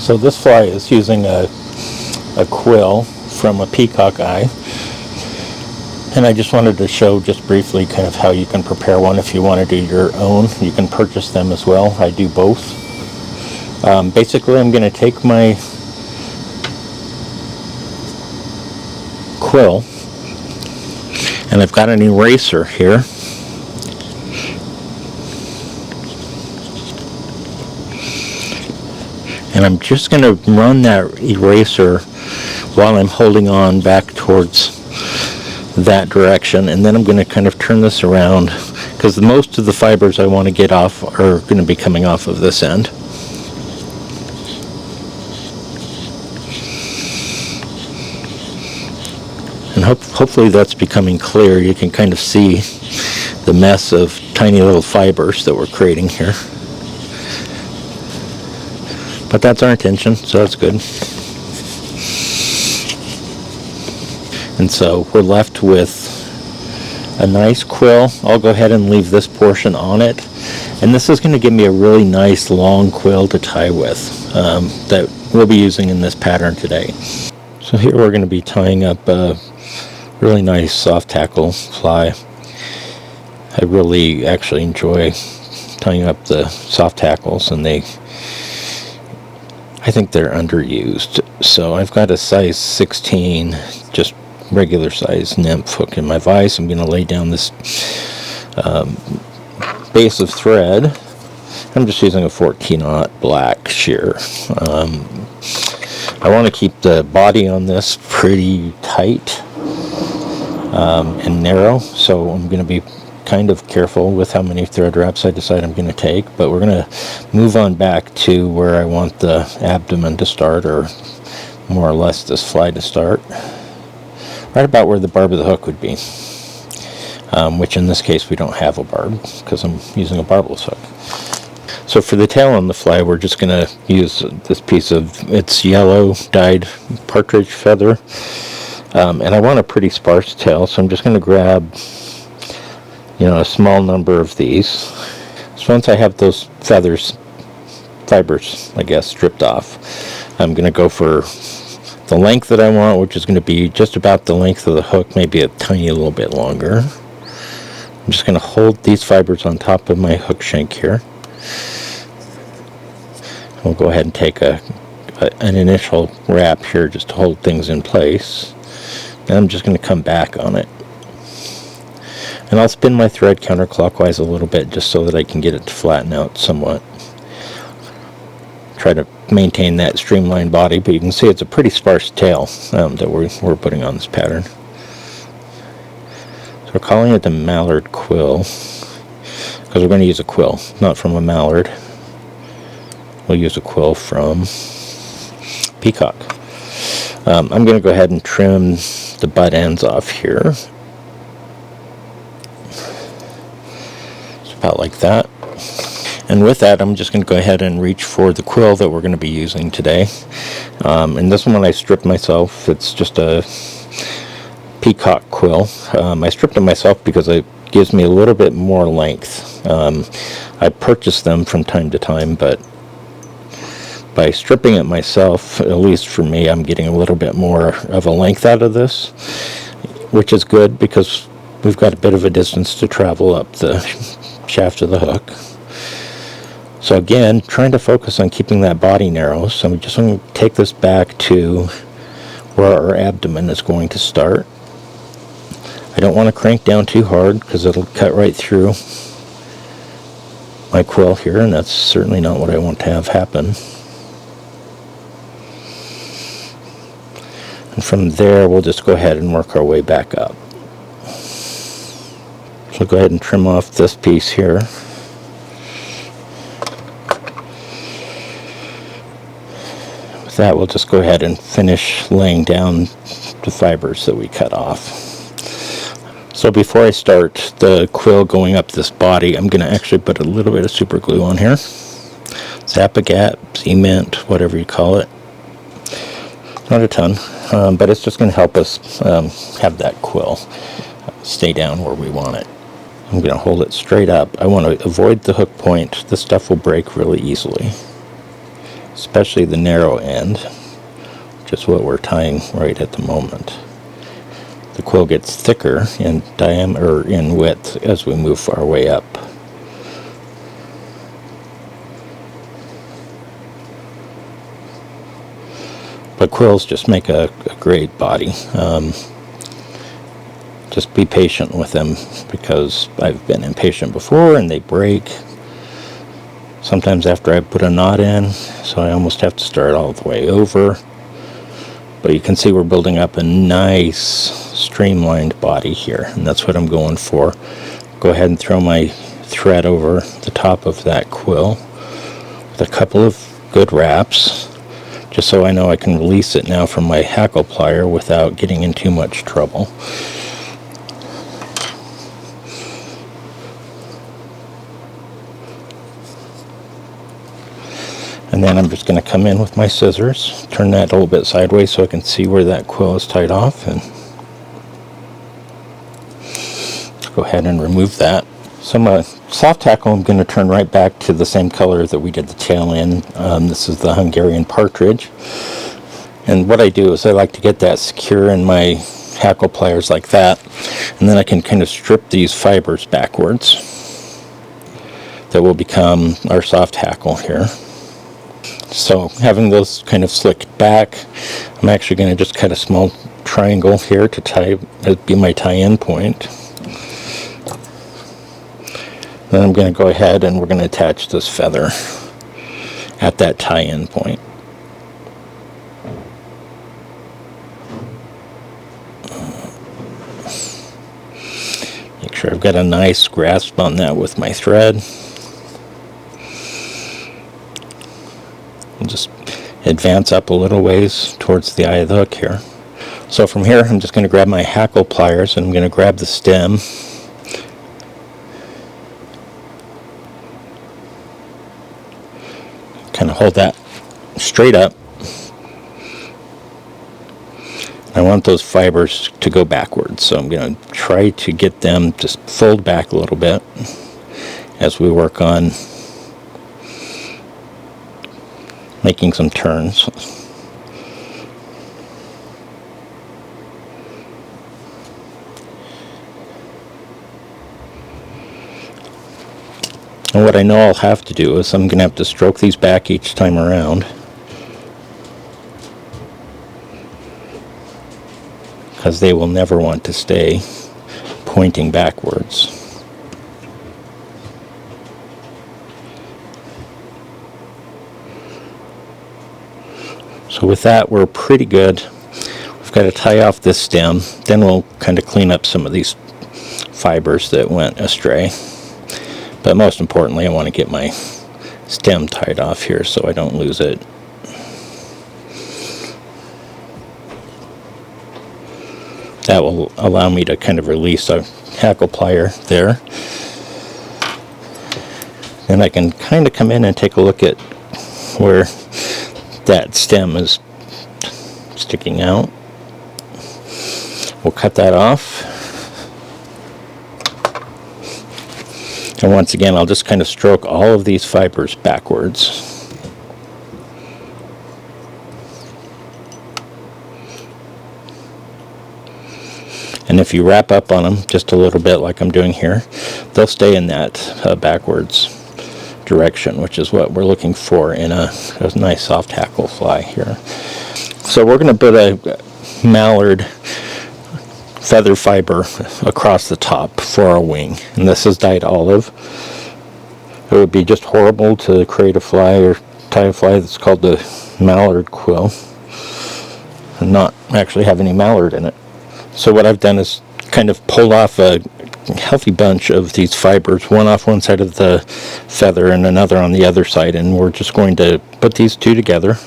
So this fly is using a quill from a peacock eye, and I just wanted to show just briefly kind of how you can prepare one. If you want to do your own, you can purchase them as well. I do both. Basically, I'm going to take my quill, and I've got an eraser here. And I'm just going to run that eraser while I'm holding on back towards that direction, and then I'm going to kind of turn this around, because most of the fibers I want to get off are going to be coming off of this end. And hopefully that's becoming clear. You can kind of see the mess of tiny little fibers that we're creating here. But that's our intention, so that's good. And so we're left with a nice quill. I'll go ahead and leave this portion on it. And this is going to give me a really nice long quill to tie with that we'll be using in this pattern today. So here we're going to be tying up a really nice soft tackle fly. I really actually enjoy tying up the soft tackles, and I think they're underused. So I've got a size 16, just regular size nymph hook in my vise. I'm going to lay down this base of thread. I'm just using a 14-aught black shear. I want to keep the body on this pretty tight and narrow, so I'm going to be kind of careful with how many thread wraps I decide I'm going to take, but we're going to move on back to where I want the abdomen to start, or more or less this fly to start, right about where the barb of the hook would be, which in this case we don't have a barb because I'm using a barbless hook. So for the tail on the fly, we're just going to use this piece of, it's yellow dyed partridge feather, and I want a pretty sparse tail, so I'm just going to grab a small number of these. So once I have those fibers, I guess, stripped off, I'm going to go for the length that I want, which is going to be just about the length of the hook, maybe a tiny little bit longer. I'm just going to hold these fibers on top of my hook shank here. We'll go ahead and take an initial wrap here just to hold things in place. Then I'm just going to come back on it. And I'll spin my thread counterclockwise a little bit just so that I can get it to flatten out somewhat. Try to maintain that streamlined body, but you can see it's a pretty sparse tail that we're putting on this pattern. So we're calling it the Mallard Quill because we're going to use a quill, not from a mallard. We'll use a quill from peacock. I'm going to go ahead and trim the butt ends off here. About like that. And with that, I'm just going to go ahead and reach for the quill that we're going to be using today. And this one I stripped myself. It's just a peacock quill. I stripped it myself because it gives me a little bit more length. I purchase them from time to time, but by stripping it myself, at least for me, I'm getting a little bit more of a length out of this, which is good because we've got a bit of a distance to travel up the shaft of the hook. So again, trying to focus on keeping that body narrow. So I'm just going to take this back to where our abdomen is going to start. I don't want to crank down too hard because it'll cut right through my quill here, and that's certainly not what I want to have happen. And from there, we'll just go ahead and work our way back up. So go ahead and trim off this piece here. With that, we'll just go ahead and finish laying down the fibers that we cut off. So before I start the quill going up this body, I'm going to actually put a little bit of super glue on here. Zap-A-Gat, cement, whatever you call it. Not a ton, but it's just going to help us have that quill stay down where we want it. I'm going to hold it straight up. I want to avoid the hook point. This stuff will break really easily. especially the narrow end, which is what we're tying right at the moment. The quill gets thicker in diameter or in width as we move our way up. But quills just make a great body. Just be patient with them, because I've been impatient before and they break. Sometimes after I put a knot in, so I almost have to start all the way over. But you can see we're building up a nice streamlined body here, and that's what I'm going for. Go ahead and throw my thread over the top of that quill with a couple of good wraps, just so I know I can release it now from my hackle plier without getting in too much trouble. And then I'm just going to come in with my scissors, turn that a little bit sideways so I can see where that quill is tied off, and go ahead and remove that. So my soft hackle I'm going to turn right back to the same color that we did the tail in. This is the Hungarian Partridge. And what I do is I like to get that secure in my hackle pliers like that, and then I can kind of strip these fibers backwards. That will become our soft hackle here. So having those kind of slicked back, I'm actually going to just cut a small triangle here to tie, be my tie-in point. Then I'm going to go ahead and we're going to attach this feather at that tie-in point. Make sure I've got a nice grasp on that with my thread. Just advance up a little ways towards the eye of the hook here. So from here I'm just going to grab my hackle pliers and I'm going to grab the stem. Kind of hold that straight up. I want those fibers to go backwards, so I'm going to try to get them to fold back a little bit as we work on making some turns. And what I know I'll have to do is I'm going to have to stroke these back each time around, because they will never want to stay pointing backwards. So with that, we're pretty good. We've got to tie off this stem, then we'll kind of clean up some of these fibers that went astray. But most importantly, I want to get my stem tied off here so I don't lose it. That will allow me to kind of release a hackle plier there. Then I can kind of come in and take a look at where that stem is sticking out. We'll cut that off. And once again, I'll just kind of stroke all of these fibers backwards. And if you wrap up on them just a little bit like I'm doing here, they'll stay in that backwards direction, which is what we're looking for in a nice soft hackle fly here. So we're going to put a mallard feather fiber across the top for our wing, and this is dyed olive. It would be just horrible to create a fly or tie a fly that's called the Mallard Quill and not actually have any mallard in it. So what I've done is kind of pulled off a healthy bunch of these fibers, one off one side of the feather and another on the other side, and we're just going to put these two together.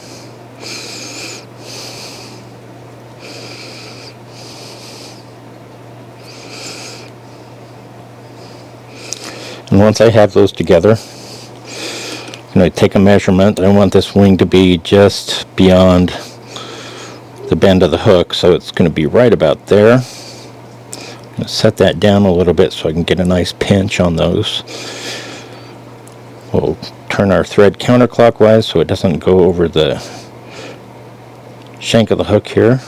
And once I have those together, I'm going to take a measurement. I want this wing to be just beyond the bend of the hook, so it's going to be right about there. I'm going to set that down a little bit so I can get a nice pinch on those. We'll turn our thread counterclockwise so it doesn't go over the shank of the hook here.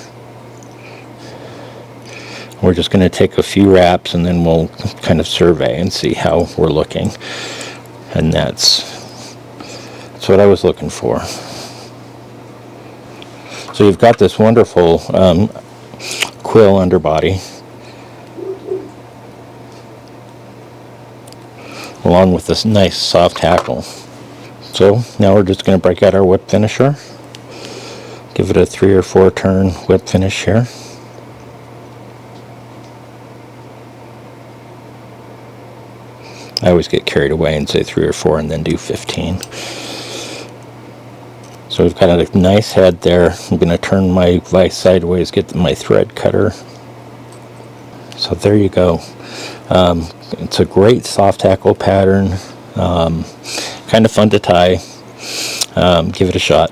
We're just going to take a few wraps and then we'll kind of survey and see how we're looking. And that's what I was looking for. So you've got this wonderful quill underbody, along with this nice soft hackle. So now we're just going to break out our whip finisher, give it a 3 or 4 turn whip finish here. I always get carried away and say 3 or 4 and then do 15. So we've got a nice head there. I'm going to turn my vise sideways, get my thread cutter. So there you go. It's a great soft hackle pattern. Kind of fun to tie. Give it a shot.